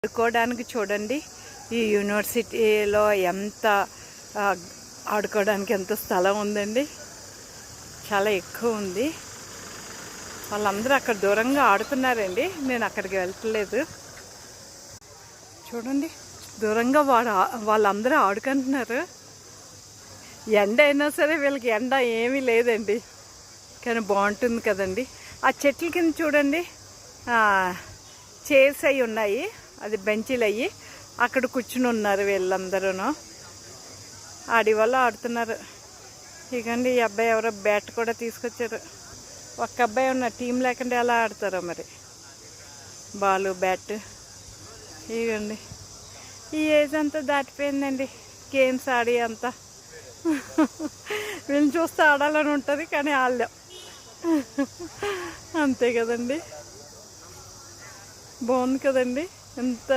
ఆడుకోవడానికి చూడండి, ఈ యూనివర్సిటీలో ఎంత ఆడుకోవడానికి ఎంత స్థలం ఉందండి. చాలా ఎక్కువ ఉంది. వాళ్ళందరూ అక్కడ దూరంగా ఆడుతున్నారండి. నేను అక్కడికి వెళ్తలేదు. చూడండి, దూరంగా వాళ్ళందరూ ఆడుకుంటున్నారు. ఎండ అయినా సరే వీళ్ళకి ఎండ ఏమీ లేదండి, కానీ బాగుంటుంది కదండి. ఆ చెట్ల కింద చూడండి, చైర్స్ అవి ఉన్నాయి, అది బెంచీలు అయ్యి అక్కడ కూర్చుని ఉన్నారు. వీళ్ళందరూ ఆడి వల్ల ఆడుతున్నారు. ఇకండి, ఈ అబ్బాయి ఎవరో బ్యాట్ కూడా తీసుకొచ్చారు. ఒక్క అబ్బాయి ఉన్న టీం లేకుండా ఎలా ఆడతారో మరి. బాలు, బ్యాట్. ఇవ్వండి, ఈ ఏజ్ అంతా దాటిపోయిందండి గేమ్స్ ఆడి అంతా. వీళ్ళని చూస్తే ఆడాలని ఉంటుంది, కానీ ఆడలేం. అంతే కదండి. బాగుంది కదండి ఎంత